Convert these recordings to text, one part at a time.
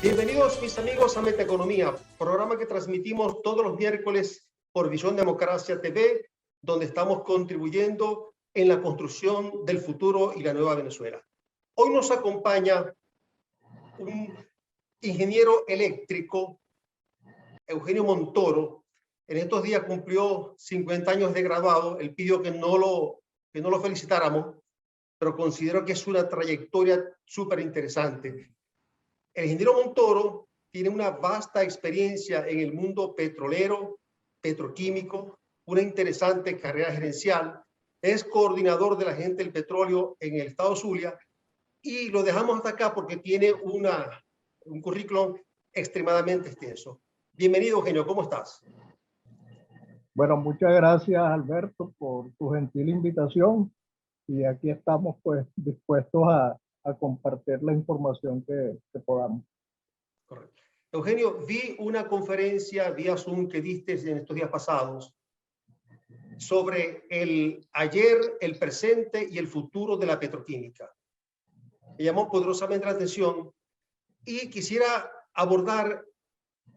Bienvenidos mis amigos a Metaeconomía, programa que transmitimos todos los miércoles por Visión Democracia TV, donde estamos contribuyendo en la construcción del futuro y la nueva Venezuela. Hoy nos acompaña un ingeniero eléctrico, Eugenio Montoro. En estos días cumplió 50 años de graduado. Él pidió que no lo felicitáramos, pero considero que es una trayectoria súper interesante. El ingeniero Montoro tiene una vasta experiencia en el mundo petrolero, petroquímico, una interesante carrera gerencial. Es coordinador de la gente del petróleo en el estado Zulia y lo dejamos hasta acá porque tiene un currículum extremadamente extenso. Bienvenido, Eugenio, ¿cómo estás? Bueno, muchas gracias, Alberto, por tu gentil invitación y aquí estamos pues dispuestos a compartir la información que podamos. Correcto. Eugenio, vi una conferencia vía Zoom que diste en estos días pasados sobre el ayer, el presente y el futuro de la petroquímica. Me llamó poderosamente la atención y quisiera abordar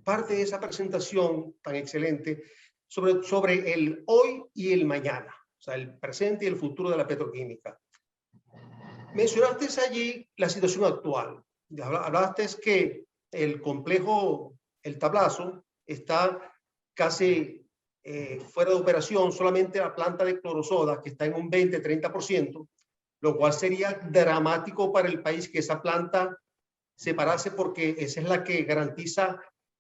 parte de esa presentación tan excelente sobre el hoy y el mañana, o sea, el presente y el futuro de la petroquímica. Mencionaste allí la situación actual. Hablaste que el complejo El Tablazo está casi fuera de operación, solamente la planta de clorosoda, que está en un 20-30%, lo cual sería dramático para el país que esa planta se parase, porque esa es la que garantiza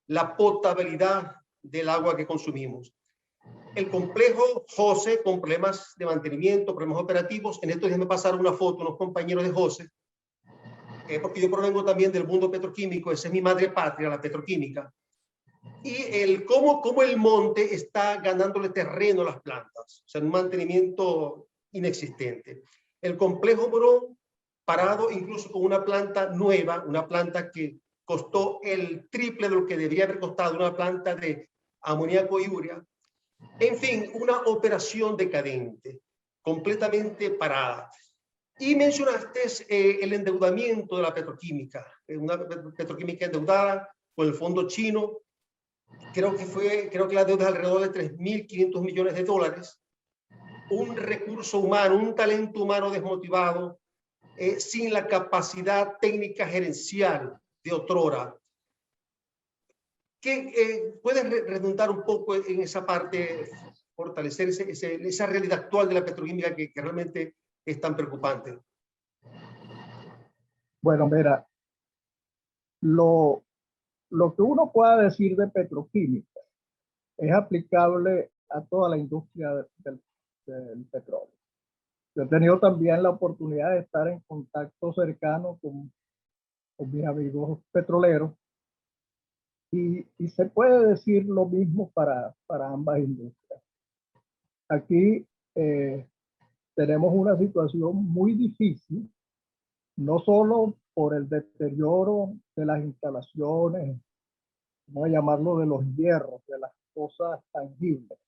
la potabilidad del agua que consumimos. El complejo José, con problemas de mantenimiento, problemas operativos. En estos días me pasaron una foto unos compañeros de José, porque yo provengo también del mundo petroquímico, esa es mi madre patria, la petroquímica. Y cómo el monte está ganándole terreno a las plantas, o sea, un mantenimiento inexistente. El complejo Morón, parado incluso con una planta nueva, una planta que costó el triple de lo que debería haber costado una planta de amoníaco y urea. En fin, una operación decadente, completamente parada. Y mencionaste el endeudamiento de la petroquímica, una petroquímica endeudada con el fondo chino. Creo que la deuda es alrededor de 3.500 millones de dólares. Un recurso humano, un talento humano desmotivado, sin la capacidad técnica gerencial de otrora. ¿Puedes redundar un poco en esa parte, fortalecer esa realidad actual de la petroquímica que realmente es tan preocupante? Bueno, mira, lo que uno pueda decir de petroquímica es aplicable a toda la industria del petróleo. Yo he tenido también la oportunidad de estar en contacto cercano con mis amigos petroleros y se puede decir lo mismo para ambas industrias. Aquí tenemos una situación muy difícil, no solo por el deterioro de las instalaciones, vamos a llamarlo de los hierros, de las cosas tangibles,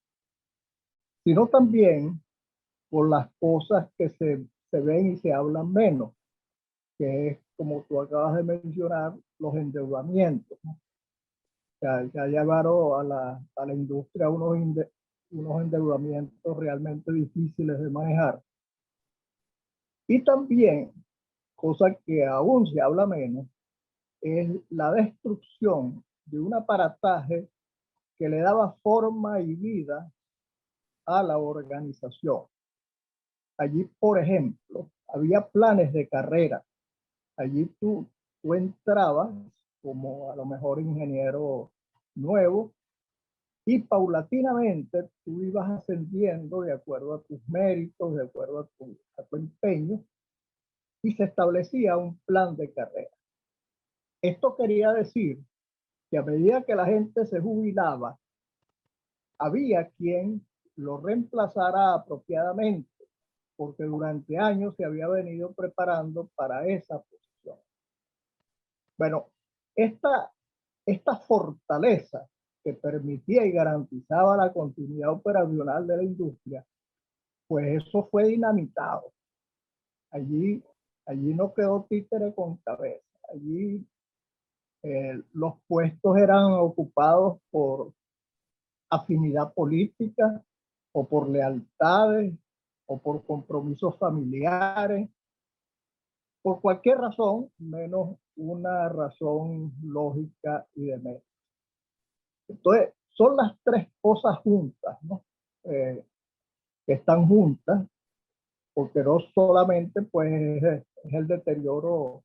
sino también por las cosas que se ven y se hablan menos, que es, como tú acabas de mencionar, los endeudamientos, ¿no? Ya llevaron a la industria unos endeudamientos realmente difíciles de manejar. Y también, cosa que aún se habla menos, es la destrucción de un aparataje que le daba forma y vida a la organización. Allí, por ejemplo, había planes de carrera. Allí tú entrabas como a lo mejor ingeniero nuevo y paulatinamente tú ibas ascendiendo de acuerdo a tus méritos, de acuerdo a tu empeño, y se establecía un plan de carrera. Esto quería decir que a medida que la gente se jubilaba, había quien lo reemplazara apropiadamente, porque durante años se había venido preparando para esa posición. Bueno, esta fortaleza que permitía y garantizaba la continuidad operacional de la industria, pues eso fue dinamitado. Allí no quedó títere con cabeza. Allí Los puestos eran ocupados por afinidad política o por lealtades o por compromisos familiares, por cualquier razón, menos una razón lógica y de mérito. Entonces, son las tres cosas juntas, ¿no? Que están juntas, porque no solamente pues, es el deterioro,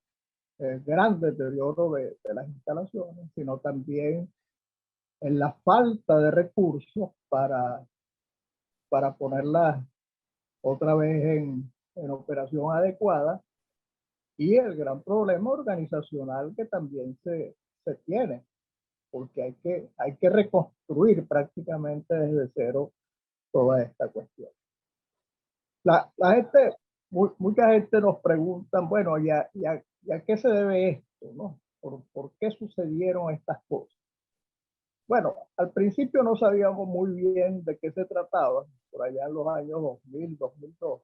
gran deterioro de las instalaciones, sino también en la falta de recursos para ponerlas otra vez en operación adecuada, y el gran problema organizacional que también se tiene, porque hay que reconstruir prácticamente desde cero toda esta cuestión. La gente, mucha gente nos pregunta, bueno, ¿y a qué se debe esto, no? ¿Por qué sucedieron estas cosas? Bueno, al principio no sabíamos muy bien de qué se trataba, por allá en los años 2000, 2002,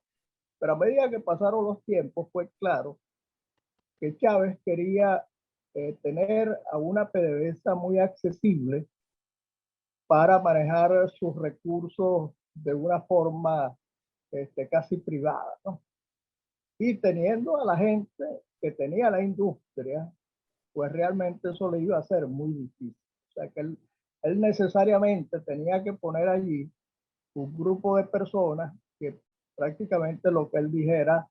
pero a medida que pasaron los tiempos fue claro que Chávez quería tener a una PDVSA muy accesible para manejar sus recursos de una forma casi privada, ¿no? Y teniendo a la gente que tenía la industria, pues realmente eso le iba a ser muy difícil. O sea que él necesariamente tenía que poner allí un grupo de personas que prácticamente lo que él dijera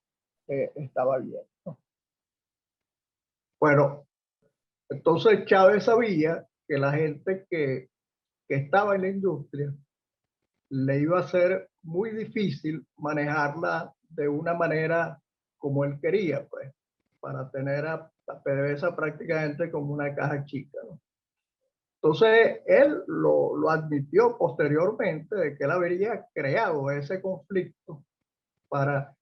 estaba bien, ¿no? Bueno, entonces Chávez sabía que la gente que estaba en la industria le iba a ser muy difícil manejarla de una manera como él quería, pues, para tener a PDVSA prácticamente como una caja chica, ¿no? Entonces, él lo admitió posteriormente de que él habría creado ese conflicto para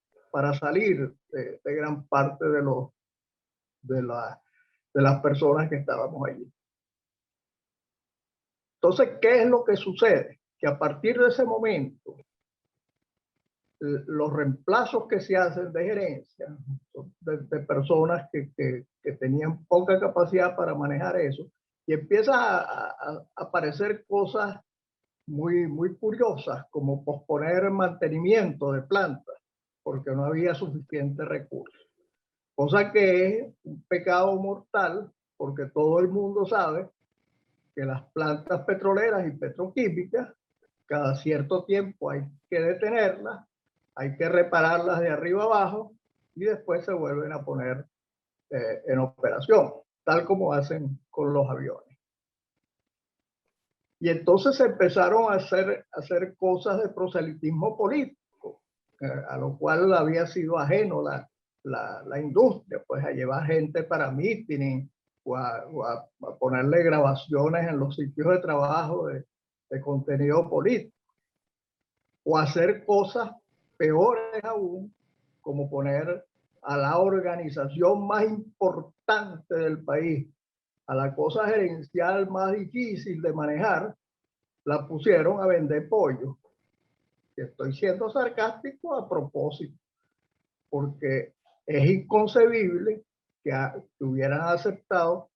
salir de gran parte de las personas que estábamos allí. Entonces, ¿qué es lo que sucede? Que a partir de ese momento, los reemplazos que se hacen de gerencia, de personas que tenían poca capacidad para manejar eso, y empiezan a aparecer cosas muy curiosas, como posponer el mantenimiento de plantas, porque no había suficiente recursos. Cosa que es un pecado mortal, porque todo el mundo sabe que las plantas petroleras y petroquímicas, cada cierto tiempo hay que detenerlas, hay que repararlas de arriba abajo y después se vuelven a poner en operación, tal como hacen con los aviones. Y entonces se empezaron a hacer cosas de proselitismo político, a lo cual había sido ajeno la industria, pues a llevar gente para mítines o a ponerle grabaciones en los sitios de trabajo de contenido político, o hacer cosas peores aún, como poner a la organización más importante del país, a la cosa gerencial más difícil de manejar, la pusieron a vender pollo. Estoy siendo sarcástico a propósito, porque es inconcebible que hubieran aceptado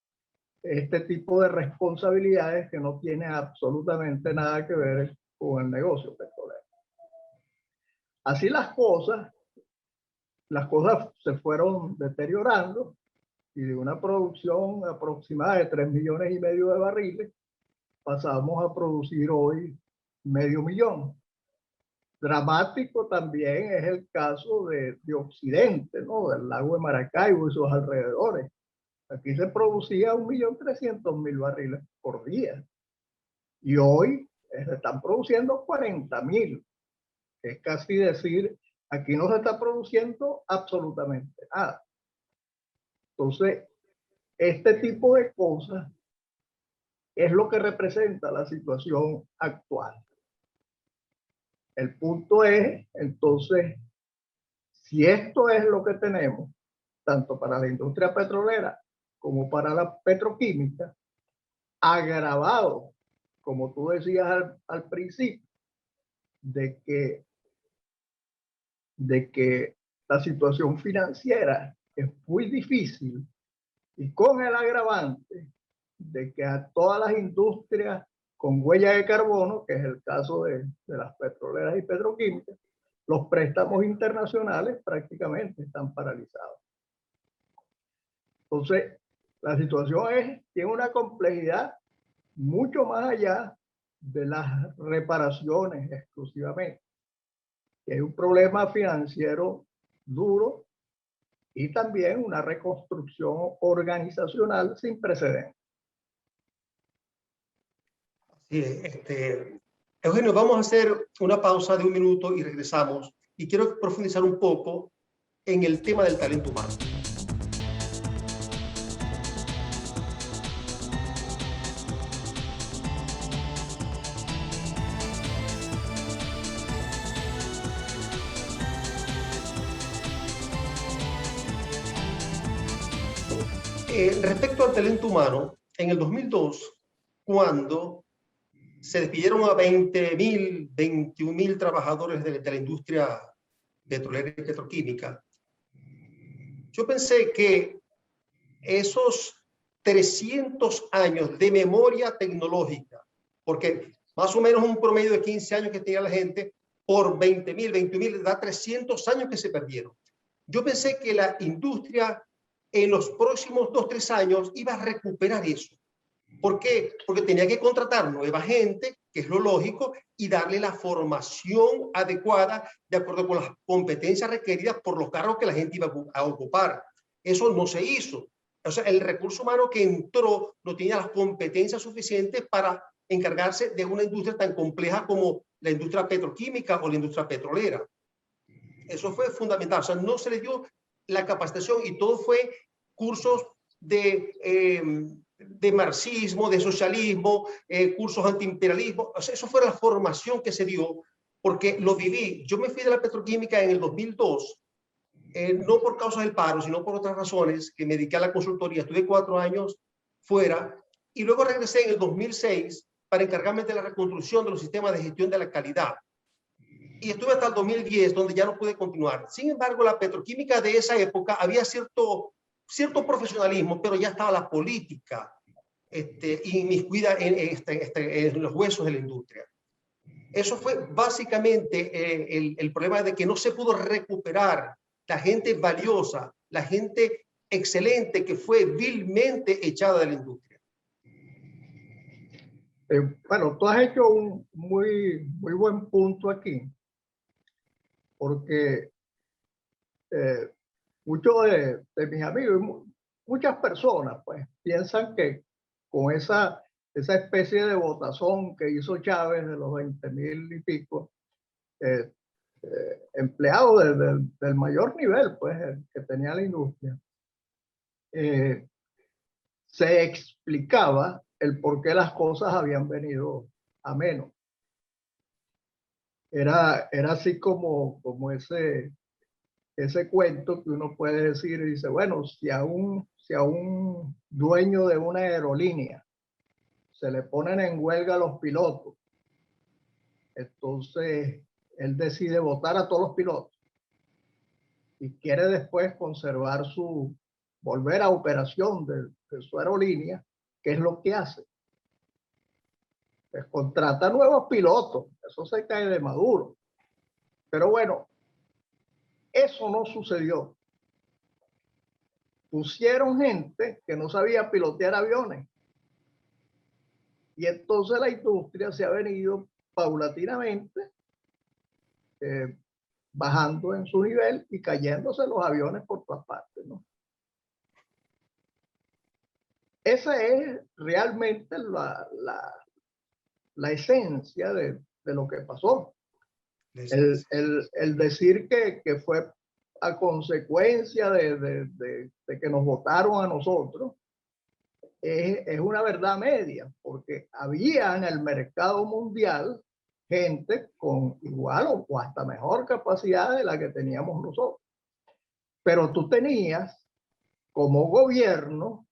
este tipo de responsabilidades que no tienen absolutamente nada que ver con el negocio petrolero. Así las cosas se fueron deteriorando, y de una producción aproximada de 3,5 millones de barriles pasamos a producir hoy 500,000. Dramático también es el caso de Occidente, ¿no? Del lago de Maracaibo y sus alrededores. Aquí se producía 1,300,000 barriles por día, y hoy se están produciendo 40,000. Es casi decir, aquí no se está produciendo absolutamente nada. Entonces, este tipo de cosas es lo que representa la situación actual. El punto es, entonces, si esto es lo que tenemos, tanto para la industria petrolera como para la petroquímica, agravado, como tú decías al principio, de que la situación financiera es muy difícil, y con el agravante de que a todas las industrias con huella de carbono, que es el caso de las petroleras y petroquímicas, los préstamos internacionales prácticamente están paralizados. Entonces, la situación tiene una complejidad mucho más allá de las reparaciones exclusivamente. Hay un problema financiero duro y también una reconstrucción organizacional sin precedentes. Sí, Eugenio, vamos a hacer una pausa de un minuto y regresamos. Y quiero profundizar un poco en el tema del talento humano. Respecto al talento humano, en el 2002, cuando se despidieron a 20.000, 21.000 trabajadores de la industria petrolera y petroquímica, yo pensé que esos 300 años de memoria tecnológica, porque más o menos un promedio de 15 años que tenía la gente, por 20.000, 21.000, da 300 años que se perdieron. Yo pensé que la industria en los próximos 2, 3 años iba a recuperar eso. ¿Por qué? Porque tenía que contratar nueva gente, que es lo lógico, y darle la formación adecuada de acuerdo con las competencias requeridas por los cargos que la gente iba a ocupar. Eso no se hizo. O sea, el recurso humano que entró no tenía las competencias suficientes para encargarse de una industria tan compleja como la industria petroquímica o la industria petrolera. Eso fue fundamental. O sea, no se le dio la capacitación y todo fue cursos de marxismo, de socialismo, cursos antiimperialismo. O sea, eso fue la formación que se dio porque lo viví. Yo me fui de la petroquímica en el 2002, no por causa del paro, sino por otras razones, que me dediqué a la consultoría. Estuve 4 años fuera y luego regresé en el 2006 para encargarme de la reconstrucción de los sistemas de gestión de la calidad. Y estuve hasta el 2010, donde ya no pude continuar. Sin embargo, la petroquímica de esa época había cierto profesionalismo, pero ya estaba la política inmiscuida en los huesos de la industria. Eso fue básicamente el problema de que no se pudo recuperar la gente valiosa, la gente excelente que fue vilmente echada de la industria. Bueno, tú has hecho un muy buen punto aquí, porque muchos de mis amigos, muchas personas, pues, piensan que con esa especie de botazón que hizo Chávez de los 20.000 y pico empleados del mayor nivel, pues, que tenía la industria, se explicaba el por qué las cosas habían venido a menos. Era así como ese cuento que uno puede decir y dice, bueno, si a un dueño de una aerolínea se le ponen en huelga los pilotos, entonces él decide votar a todos los pilotos y quiere después conservar volver a operación de su aerolínea, ¿qué es lo que hace? Pues contrata nuevos pilotos, eso se cae de Maduro. Pero bueno, eso no sucedió. Pusieron gente que no sabía pilotear aviones. Y entonces la industria se ha venido paulatinamente bajando en su nivel y cayéndose los aviones por todas partes, ¿no? Esa es realmente la esencia de lo que pasó. El decir que fue a consecuencia de que nos votaron a nosotros es una verdad media, porque había en el mercado mundial gente con igual o hasta mejor capacidad de la que teníamos nosotros. Pero tú tenías como gobierno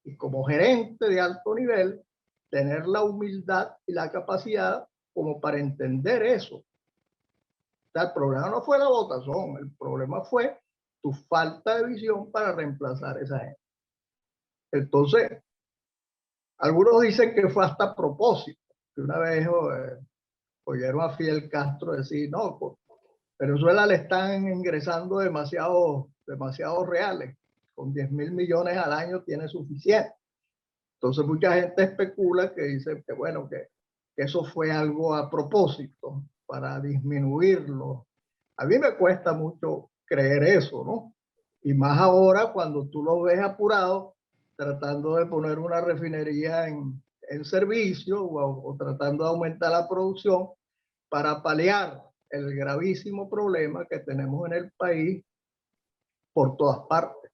y como gerente de alto nivel tener la humildad y la capacidad como para entender eso. O sea, el problema no fue la votación, el problema fue tu falta de visión para reemplazar a esa gente. Entonces, Algunos dicen que fue hasta a propósito, que una vez oyeron a Fidel Castro decir, no, pues, Venezuela le están ingresando demasiados reales, con 10.000 millones al año tiene suficiente. Entonces mucha gente especula que dice que bueno, que eso fue algo a propósito para disminuirlo. A mí me cuesta mucho creer eso, ¿no? Y más ahora cuando tú lo ves apurado, tratando de poner una refinería en servicio o tratando de aumentar la producción para paliar el gravísimo problema que tenemos en el país por todas partes.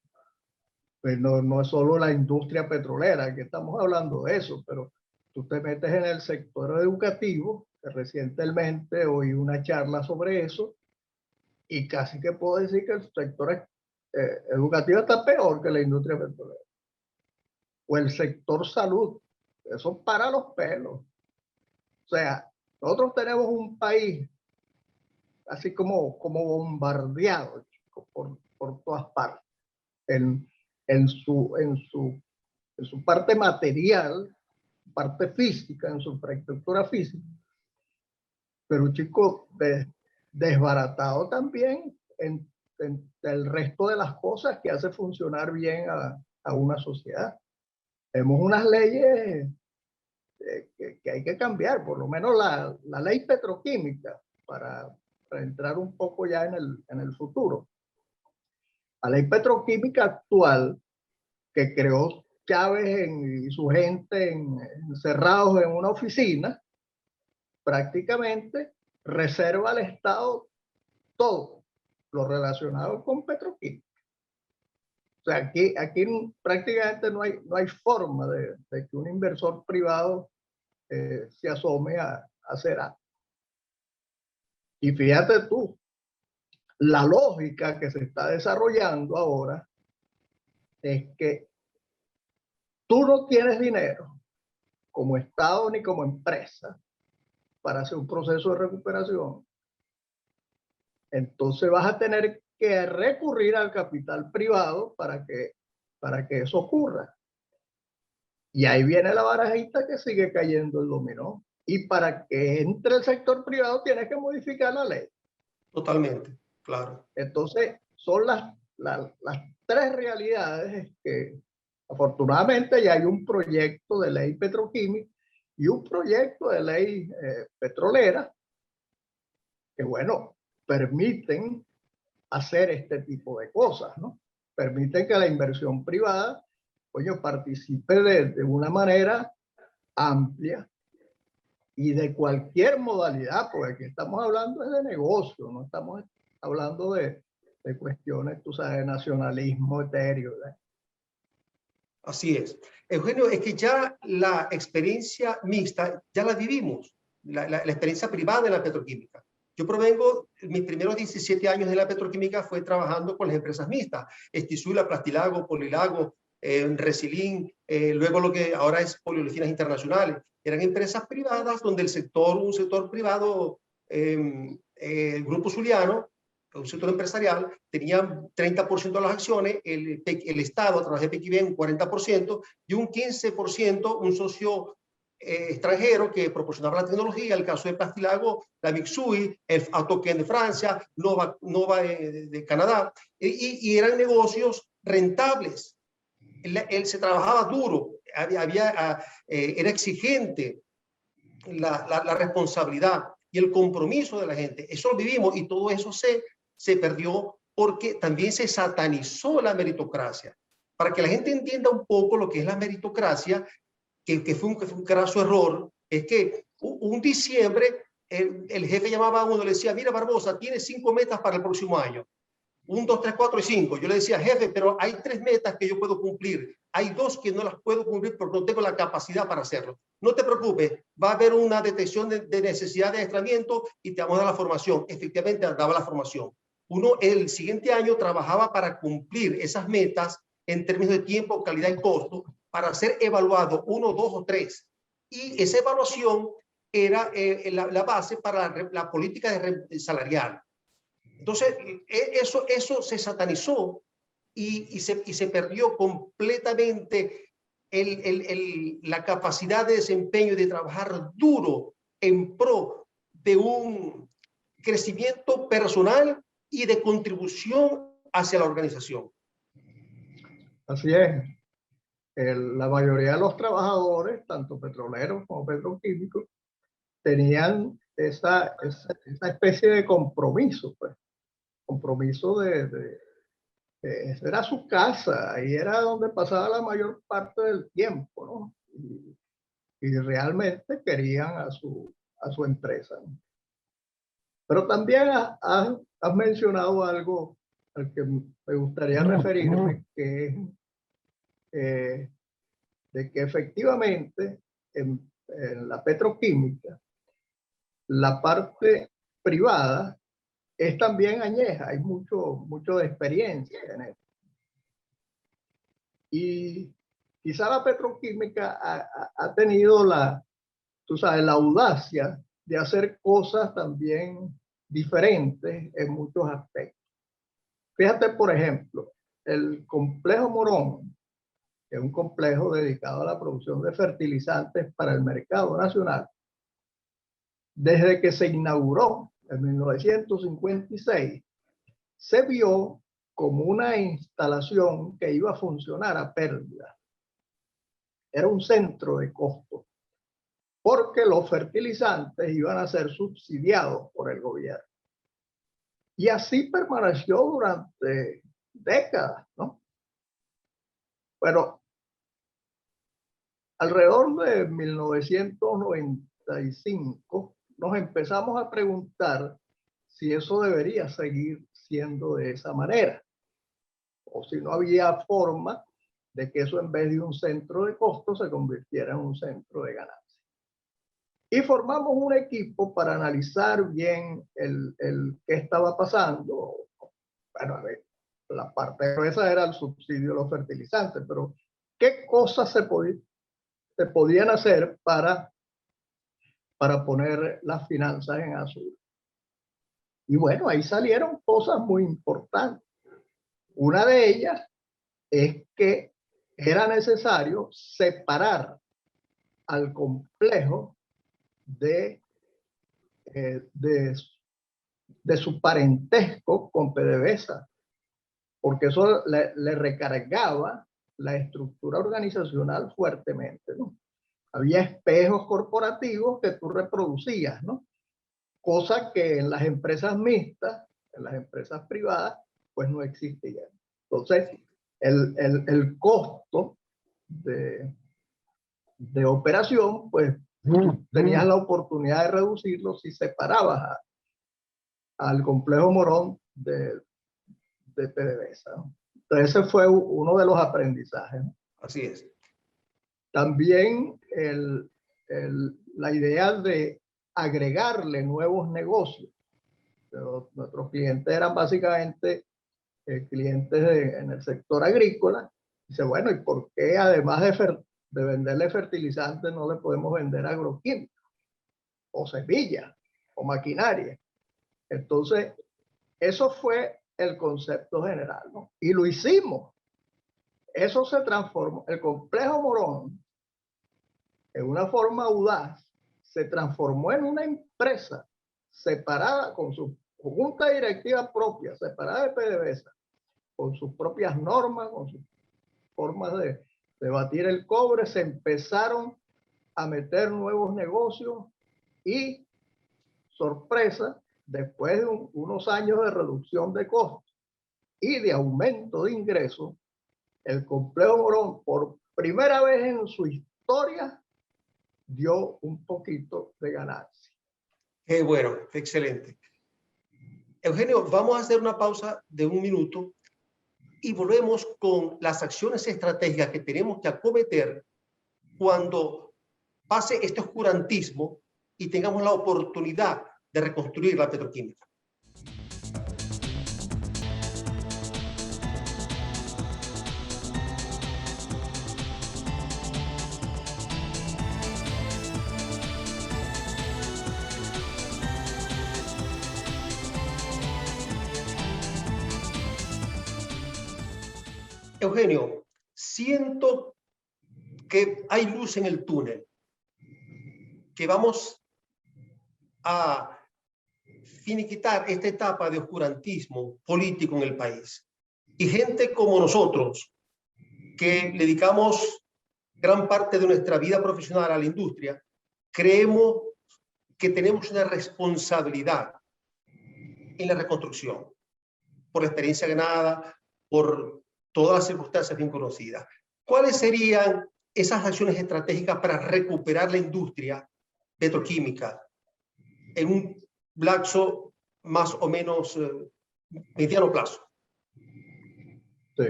Pues no es solo la industria petrolera, que estamos hablando de eso, pero tú te metes en el sector educativo, que recientemente oí una charla sobre eso, y casi que puedo decir que el sector educativo está peor que la industria petrolera. O el sector salud, eso para los pelos. O sea, nosotros tenemos un país así como bombardeado, chico, por todas partes. En su parte material, parte física, en su infraestructura física, pero chico, desbaratado también en el resto de las cosas que hace funcionar bien a una sociedad. Tenemos unas leyes que hay que cambiar, por lo menos la ley petroquímica, para entrar un poco ya en el futuro. La ley petroquímica actual que creó Chávez y su gente encerrados en una oficina, prácticamente reserva al Estado todo lo relacionado con petroquímica. O sea, aquí prácticamente no hay forma de que un inversor privado se asome a hacer algo. Y fíjate tú, la lógica que se está desarrollando ahora es que tú no tienes dinero como Estado ni como empresa para hacer un proceso de recuperación. Entonces vas a tener que recurrir al capital privado para que eso ocurra. Y ahí viene la barajita que sigue cayendo el dominó. Y para que entre el sector privado tienes que modificar la ley. Totalmente, claro. Entonces son las tres realidades que afortunadamente ya hay un proyecto de ley petroquímica y un proyecto de ley petrolera que, bueno, permiten hacer este tipo de cosas, ¿no? Permiten que la inversión privada, coño, participe de una manera amplia y de cualquier modalidad, porque aquí estamos hablando de negocio, no estamos hablando de cuestiones, tú sabes, de nacionalismo etéreo, ¿verdad? Así es. Eugenio, es que ya la experiencia mixta, ya la vivimos, la experiencia privada en la petroquímica. Yo provengo, mis primeros 17 años de la petroquímica fue trabajando con las empresas mixtas, Estisula, Plastilago, Polilago, Resilín, luego lo que ahora es Poliolefinas Internacionales. Eran empresas privadas donde un sector privado, el Grupo Zuliano, un sector empresarial, tenían 30% de las acciones, el Estado a través de PQB un 40% y un 15% un socio extranjero que proporcionaba la tecnología, el caso de Plastilago, la Mitsui, el Autoken de Francia, Nova de Canadá, y eran negocios rentables. Él se trabajaba duro, era exigente la responsabilidad y el compromiso de la gente. Eso lo vivimos y todo eso se perdió porque también se satanizó la meritocracia. Para que la gente entienda un poco lo que es la meritocracia, que fue un graso error, es que un diciembre el jefe llamaba a uno y le decía, mira Barbosa, tienes 5 metas para el próximo año. 1, 2, 3, 4 y 5. Yo le decía, jefe, pero hay 3 metas que yo puedo cumplir. Hay 2 que no las puedo cumplir porque no tengo la capacidad para hacerlo. No te preocupes, va a haber una detección de necesidad de adiestramiento y te vamos a dar la formación. Efectivamente, daba la formación. Uno el siguiente año trabajaba para cumplir esas metas en términos de tiempo, calidad y costo para ser evaluado 1, 2 o 3. Y esa evaluación era la base para la política salarial. Entonces, eso se satanizó y se perdió completamente la capacidad de desempeño y de trabajar duro en pro de un crecimiento personal y de contribución hacia la organización. Así es. La mayoría de los trabajadores, tanto petroleros como petroquímicos, tenían esa especie de compromiso, pues. Compromiso esa era su casa, ahí era donde pasaba la mayor parte del tiempo, ¿no? Y realmente querían a su empresa, ¿no? Pero también has mencionado algo al que me gustaría referirme, que es de que efectivamente en la petroquímica, la parte privada es también añeja, hay mucho de experiencia en esto. Y quizá la petroquímica ha tenido la audacia de hacer cosas también diferentes en muchos aspectos. Fíjate, por ejemplo, el complejo Morón, que es un complejo dedicado a la producción de fertilizantes para el mercado nacional, desde que se inauguró en 1956, se vio como una instalación que iba a funcionar a pérdida. Era un centro de costo, porque los fertilizantes iban a ser subsidiados por el gobierno. Y así permaneció durante décadas, ¿no? Pero alrededor de 1995 nos empezamos a preguntar si eso debería seguir siendo de esa manera, o si no había forma de que eso, en vez de un centro de costo, se convirtiera en un centro de ganancia. Y formamos un equipo para analizar bien el qué estaba pasando. Bueno, a ver, la parte gruesa era el subsidio de los fertilizantes, pero ¿qué cosas se podían hacer para poner las finanzas en azul? Y bueno, ahí salieron cosas muy importantes. Una de ellas es que era necesario separar al complejo de su parentesco con PDVSA, porque eso le recargaba la estructura organizacional fuertemente, ¿no? Había espejos corporativos que tú reproducías, ¿no? Cosa que en las empresas mixtas, en las empresas privadas, pues no existía. Entonces, el costo de operación, pues tenías la oportunidad de reducirlo si separabas al complejo Morón de PDVSA, ¿no? Entonces, ese fue uno de los aprendizajes, ¿no? Así es. También la idea de agregarle nuevos negocios. Pero nuestros clientes eran básicamente clientes en el sector agrícola. Dice, bueno, ¿y por qué además de venderle fertilizantes no le podemos vender agroquímicos o semillas o maquinaria? Entonces, eso fue el concepto general, ¿no? Y lo hicimos. Eso se transformó. El complejo Morón, en una forma audaz, se transformó en una empresa separada, con su junta directiva propia, separada de PDVSA, con sus propias normas, con sus formas de batir el cobre. Se empezaron a meter nuevos negocios y, sorpresa, después de unos años de reducción de costos y de aumento de ingresos, el complejo Morón, por primera vez en su historia, dio un poquito de ganancia. Qué bueno, excelente. Eugenio, vamos a hacer una pausa de 1 minuto y volvemos con las acciones estratégicas que tenemos que acometer cuando pase este oscurantismo y tengamos la oportunidad de reconstruir la petroquímica. Eugenio, siento que hay luz en el túnel, que vamos a finiquitar esta etapa de oscurantismo político en el país. Y gente como nosotros, que dedicamos gran parte de nuestra vida profesional a la industria, creemos que tenemos una responsabilidad en la reconstrucción, por la experiencia ganada, por todas las circunstancias bien conocidas. ¿Cuáles serían esas acciones estratégicas para recuperar la industria petroquímica en un lapso más o menos mediano plazo? Sí.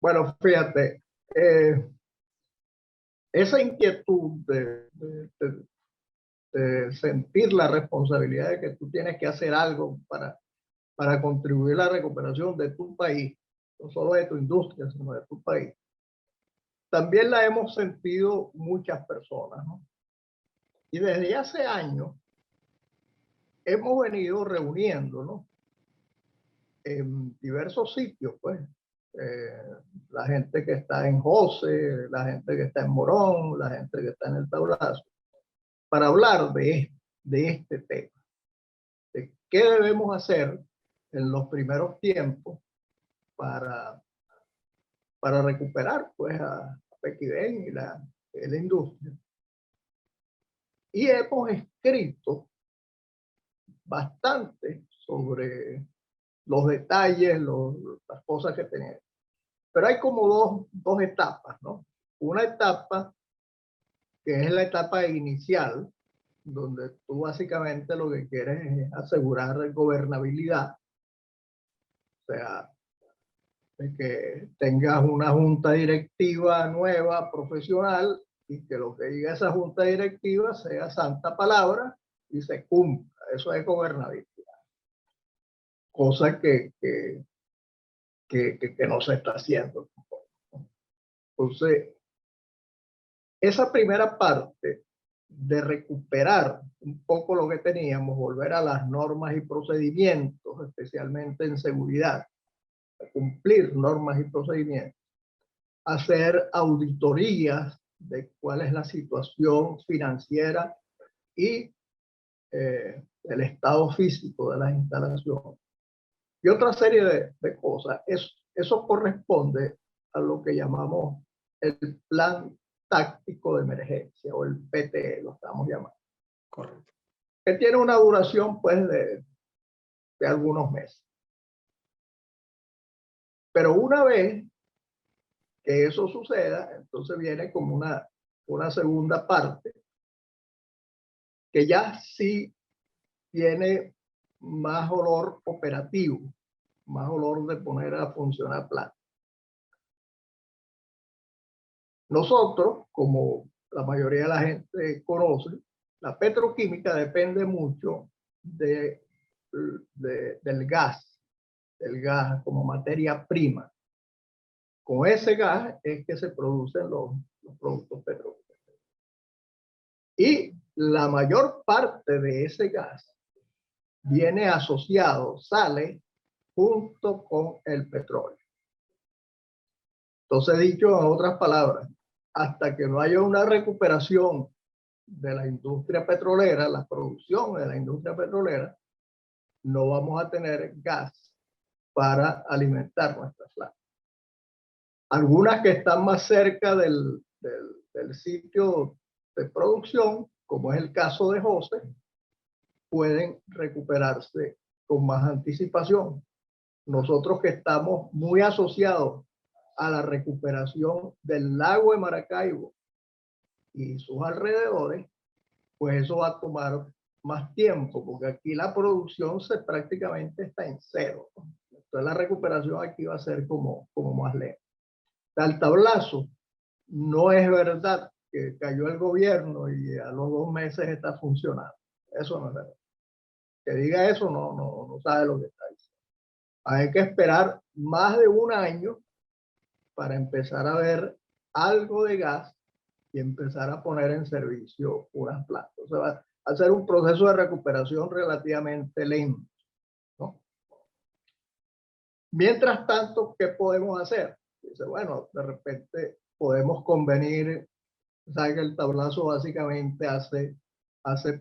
Bueno, fíjate, esa inquietud de sentir la responsabilidad de que tú tienes que hacer algo para contribuir a la recuperación de tu país, no solo de tu industria, sino de tu país, también la hemos sentido muchas personas, ¿no? Y desde hace años hemos venido reuniéndonos en diversos sitios, pues. La gente que está en José, la gente que está en Morón, la gente que está en el Tablazo, para hablar de este tema, de qué debemos hacer en los primeros tiempos para recuperar, pues, a Pequibén y la industria. Y hemos escrito bastante sobre los detalles, las cosas que tenemos. Pero hay como dos etapas, ¿no? Una etapa que es la etapa inicial, donde tú básicamente lo que quieres es asegurar gobernabilidad, o sea, de que tengas una junta directiva nueva, profesional, y que lo que diga esa junta directiva sea santa palabra y se cumpla. Eso es gobernabilidad. Cosa que no se está haciendo. Entonces, esa primera parte de recuperar un poco lo que teníamos, volver a las normas y procedimientos, especialmente en seguridad, cumplir normas y procedimientos, hacer auditorías de cuál es la situación financiera y el estado físico de las instalaciones. Y otra serie de cosas. Eso corresponde a lo que llamamos el plan táctico de emergencia, o el PTE, lo estamos llamando. Correcto. Que tiene una duración, pues, de algunos meses. Pero una vez que eso suceda, entonces viene como una segunda parte, que ya sí tiene más olor operativo, más olor de poner a funcionar plan. Nosotros, como la mayoría de la gente conoce, la petroquímica depende mucho del gas como materia prima. Con ese gas es que se producen los productos petroleros. Y la mayor parte de ese gas viene asociado, sale junto con el petróleo. Entonces, dicho en otras palabras, hasta que no haya una recuperación de la industria petrolera, la producción de la industria petrolera, no vamos a tener gas para alimentar nuestras plantas. Algunas que están más cerca del sitio de producción, como es el caso de José, pueden recuperarse con más anticipación. Nosotros que estamos muy asociados a la recuperación del lago de Maracaibo y sus alrededores, pues eso va a tomar más tiempo, porque aquí la producción prácticamente está en cero. Entonces la recuperación aquí va a ser como más lenta. Al Tablazo, no es verdad que cayó el gobierno y a los 2 meses está funcionando. Eso no es verdad. Que diga eso no sabe lo que está diciendo. Hay que esperar más de 1 año para empezar a ver algo de gas y empezar a poner en servicio unas plantas. O sea, va a ser un proceso de recuperación relativamente lento, ¿no? Mientras tanto, ¿qué podemos hacer? Dice, bueno, de repente podemos convenir, o sea, que el tablazo básicamente hace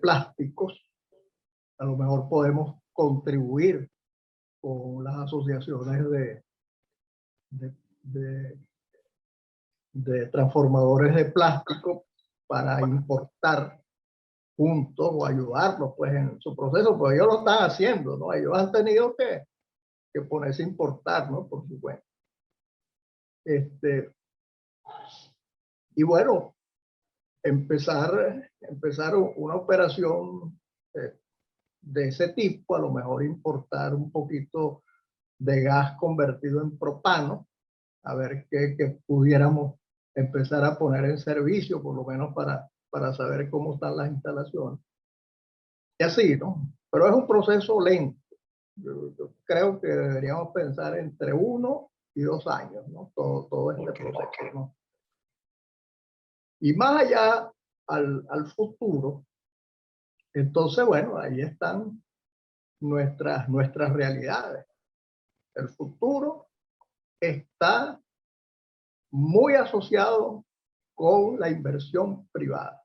plásticos. A lo mejor podemos contribuir con las asociaciones de transformadores de plástico para importar juntos o ayudarlos pues en su proceso, pues ellos lo están haciendo, ¿no? Ellos han tenido que ponerse a importar, ¿no? Por su cuenta. Y bueno, empezar una operación de ese tipo, a lo mejor importar un poquito de gas convertido en propano, a ver qué pudiéramos empezar a poner en servicio, por lo menos para saber cómo están las instalaciones. Y así, ¿no? Pero es un proceso lento. Yo creo que deberíamos pensar entre 1 y 2 años, ¿no? Todo este proceso, ¿no? Y más allá al futuro, entonces, bueno, ahí están nuestras realidades. El futuro está muy asociado con la inversión privada.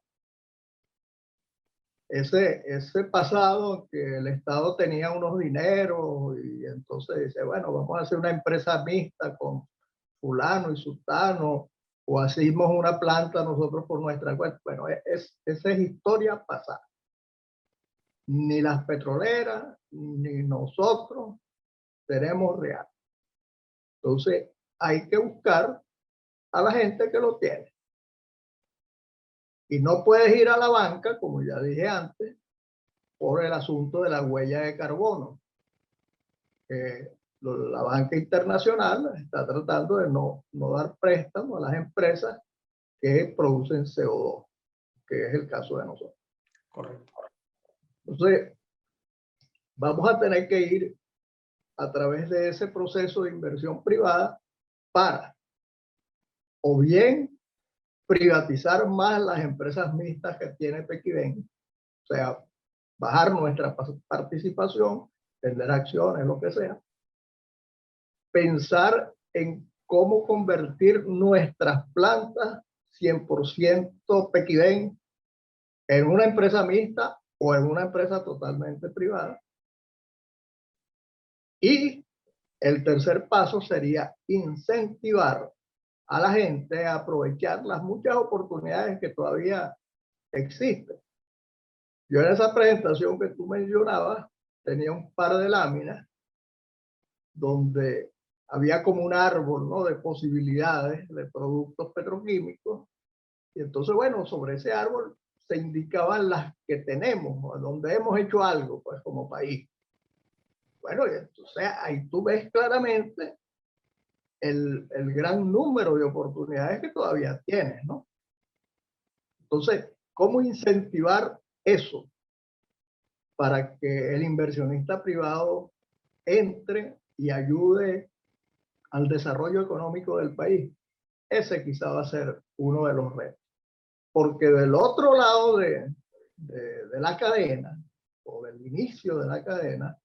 Ese pasado que el Estado tenía unos dineros y entonces dice, bueno, vamos a hacer una empresa mixta con fulano y sultano, o hacemos una planta nosotros por nuestra cuenta. Bueno, esa es historia pasada. Ni las petroleras, ni nosotros tenemos real. Entonces, hay que buscar a la gente que lo tiene. Y no puedes ir a la banca, como ya dije antes, por el asunto de la huella de carbono. La banca internacional está tratando de no dar préstamos a las empresas que producen CO2, que es el caso de nosotros. Correcto. Entonces, vamos a tener que ir a través de ese proceso de inversión privada para, o bien, privatizar más las empresas mixtas que tiene Pequiven, o sea, bajar nuestra participación, vender acciones, lo que sea, pensar en cómo convertir nuestras plantas 100% Pequiven en una empresa mixta o en una empresa totalmente privada. Y el tercer paso sería incentivar a la gente a aprovechar las muchas oportunidades que todavía existen. Yo en esa presentación que tú mencionabas tenía un par de láminas donde había como un árbol, ¿no?, de posibilidades de productos petroquímicos. Y entonces, bueno, sobre ese árbol se indicaban las que tenemos, donde hemos hecho algo, pues, como país. Bueno, y entonces ahí tú ves claramente el gran número de oportunidades que todavía tienes, ¿no? Entonces, ¿cómo incentivar eso para que el inversionista privado entre y ayude al desarrollo económico del país? Ese quizá va a ser uno de los retos. Porque del otro lado de la cadena, o del inicio de la cadena,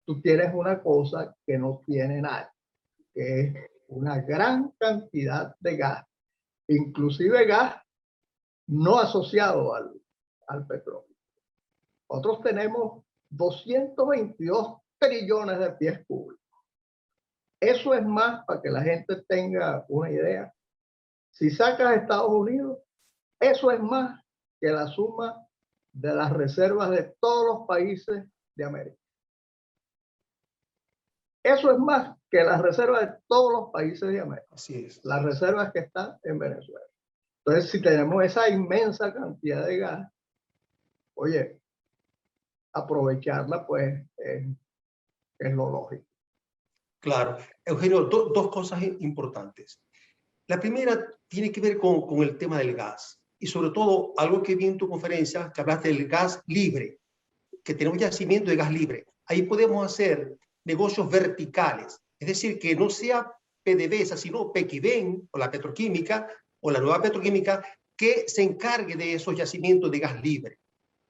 tú tienes una cosa que no tiene nadie, que es una gran cantidad de gas, inclusive gas no asociado al petróleo. Nosotros tenemos 222 trillones de pies cúbicos. Eso es más, para que la gente tenga una idea, si sacas a Estados Unidos, eso es más que la suma de las reservas de todos los países de América. Eso es más que las reservas de todos los países de América. Así es. Las reservas que están en Venezuela. Entonces, si tenemos esa inmensa cantidad de gas, oye, aprovecharla, pues, es lo lógico. Claro. Eugenio, dos cosas importantes. La primera tiene que ver con el tema del gas. Y sobre todo, algo que vi en tu conferencia, que hablaste del gas libre, que tenemos yacimiento de gas libre. Ahí podemos hacer negocios verticales. Es decir, que no sea PDVSA, sino Pequiven, o la petroquímica, o la nueva petroquímica, que se encargue de esos yacimientos de gas libre.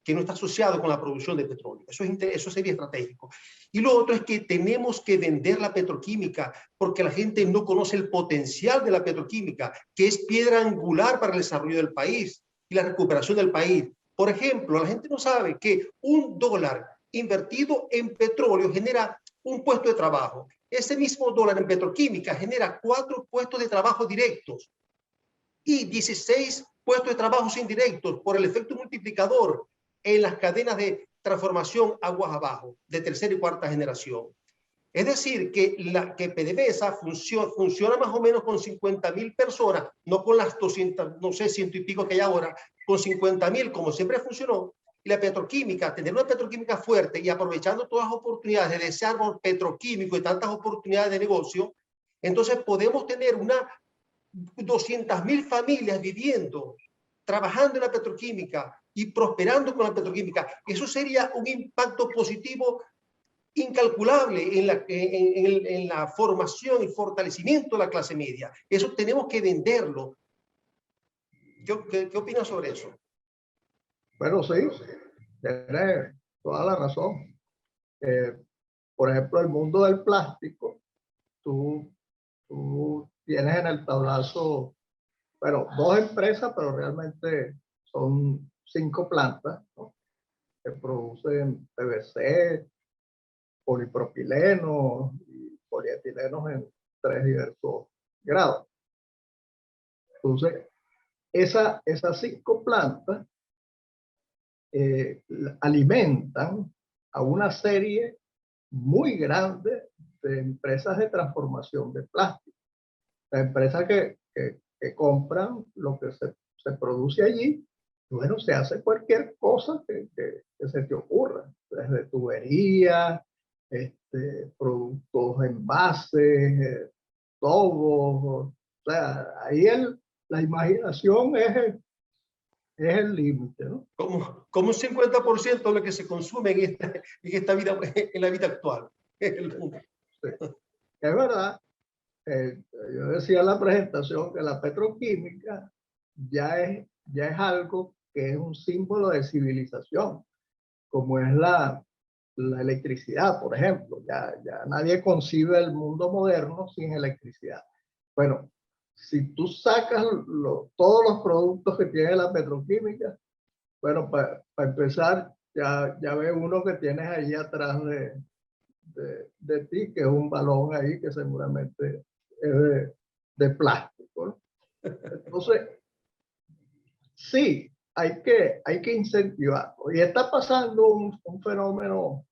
que no está asociado con la producción de petróleo. Eso sería estratégico. Y lo otro es que tenemos que vender la petroquímica porque la gente no conoce el potencial de la petroquímica, que es piedra angular para el desarrollo del país y la recuperación del país. Por ejemplo, la gente no sabe que $1 invertido en petróleo genera un puesto de trabajo. Ese mismo dólar en petroquímica genera 4 puestos de trabajo directos y 16 puestos de trabajo indirectos por el efecto multiplicador en las cadenas de transformación aguas abajo de tercera y cuarta generación. Es decir, que PDVSA funciona más o menos con 50.000 personas, no con las 200, no sé, 100 y pico que hay ahora, con 50.000 como siempre funcionó. Y la petroquímica, tener una petroquímica fuerte y aprovechando todas las oportunidades de ese árbol petroquímico y tantas oportunidades de negocio, entonces podemos tener una 200.000 familias viviendo, trabajando en la petroquímica y prosperando con la petroquímica. Eso sería un impacto positivo incalculable en la formación y fortalecimiento de la clase media. Eso tenemos que venderlo. ¿Qué opinas sobre eso? Bueno, sí, tiene toda la razón. Por ejemplo, el mundo del plástico, tú tienes en el tablazo, bueno, 2 empresas, pero realmente son 5 plantas, ¿no?, que producen PVC, polipropileno y polietilenos en 3 diversos grados. Entonces, esas 5 plantas alimentan a una serie muy grande de empresas de transformación de plástico. Las empresas que compran lo que se produce allí, bueno, se hace cualquier cosa que se te ocurra, desde tuberías, productos envases, tubos. O sea, ahí la imaginación es el límite, ¿no? Como un 50% de lo que se consume en esta vida, en la vida actual. Sí. Es verdad. Yo decía en la presentación que la petroquímica ya es algo que es un símbolo de civilización, como es la electricidad, por ejemplo. Ya nadie concibe el mundo moderno sin electricidad. Bueno, si tú sacas todos los productos que tiene la petroquímica, bueno, para empezar, ya ve uno que tienes ahí atrás de ti, que es un balón ahí que seguramente es de plástico, ¿no? Entonces, sí, hay que incentivarlo. Y está pasando un fenómeno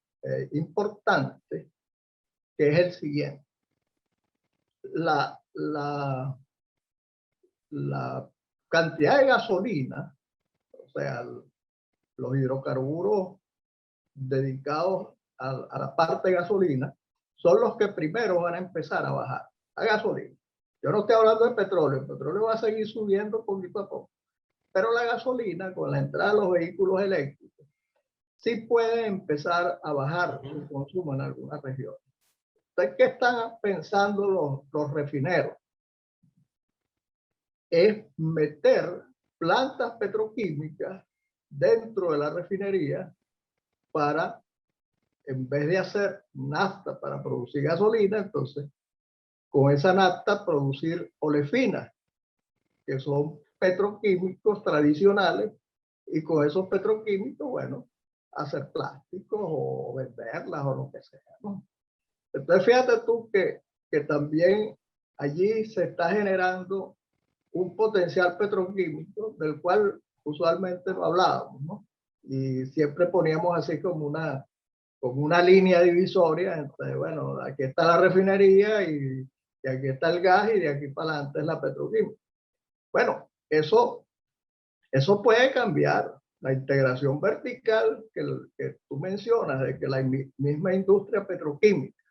importante, que es el siguiente. La cantidad de gasolina, o sea, los hidrocarburos dedicados a la parte de gasolina, son los que primero van a empezar a bajar, la gasolina. Yo no estoy hablando de petróleo, el petróleo va a seguir subiendo poquito a poco, pero la gasolina, con la entrada de los vehículos eléctricos, sí puede empezar a bajar su consumo en algunas regiones. Entonces, ¿qué están pensando los refineros? Es meter plantas petroquímicas dentro de la refinería para, en vez de hacer nafta para producir gasolina, entonces con esa nafta producir olefinas, que son petroquímicos tradicionales, y con esos petroquímicos, bueno, hacer plásticos o venderlas o lo que sea, ¿no? Entonces fíjate tú que también allí se está generando un potencial petroquímico del cual usualmente no hablábamos, ¿no? Y siempre poníamos así como una línea divisoria entre, bueno, aquí está la refinería y aquí está el gas y de aquí para adelante es la petroquímica. Bueno, eso puede cambiar. La integración vertical que tú mencionas, de que la misma industria petroquímica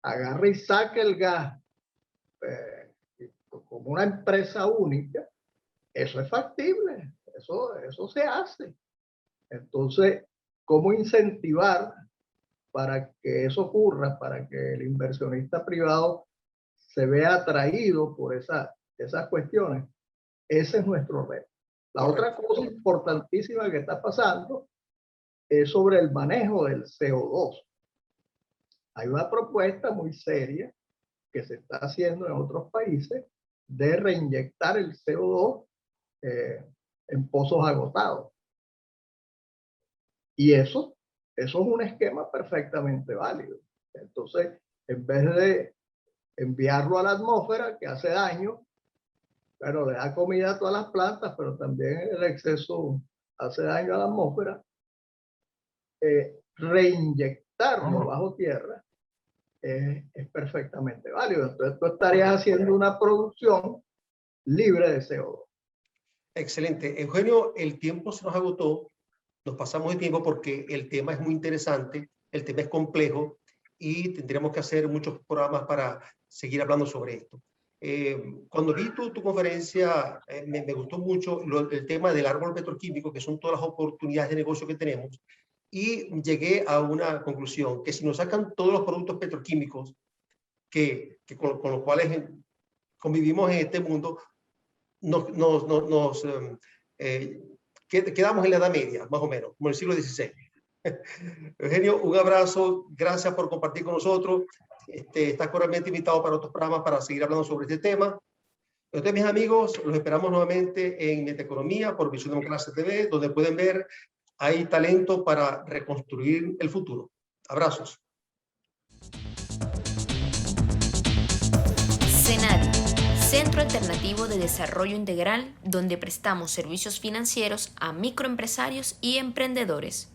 agarre y saque el gas como una empresa única, eso es factible, eso se hace. Entonces, ¿cómo incentivar para que eso ocurra, para que el inversionista privado se vea atraído por esas cuestiones? Ese es nuestro reto. La otra cosa importantísima que está pasando es sobre el manejo del CO2. Hay una propuesta muy seria que se está haciendo en otros países de reinyectar el CO2 en pozos agotados. Y eso es un esquema perfectamente válido. Entonces, en vez de enviarlo a la atmósfera, que hace daño, bueno, le da comida a todas las plantas, pero también el exceso hace daño a la atmósfera, reinyectarlo bajo tierra es perfectamente válido. Entonces tú estarías haciendo una producción libre de CO2. Excelente. Eugenio, el tiempo se nos agotó, nos pasamos de tiempo porque el tema es muy interesante, el tema es complejo y tendremos que hacer muchos programas para seguir hablando sobre esto. Cuando vi tu conferencia, me gustó mucho el tema del árbol petroquímico, que son todas las oportunidades de negocio que tenemos, y llegué a una conclusión, que si nos sacan todos los productos petroquímicos con los cuales convivimos en este mundo, quedamos en la Edad Media, más o menos, como el siglo XVI. Eugenio, un abrazo, gracias por compartir con nosotros. Estás cordialmente invitado para otros programas para seguir hablando sobre este tema. Entonces, mis amigos, los esperamos nuevamente en Metaeconomía por Visión Democracia TV, donde pueden ver, hay talento para reconstruir el futuro. Abrazos. CENADI, Centro Alternativo de Desarrollo Integral, donde prestamos servicios financieros a microempresarios y emprendedores.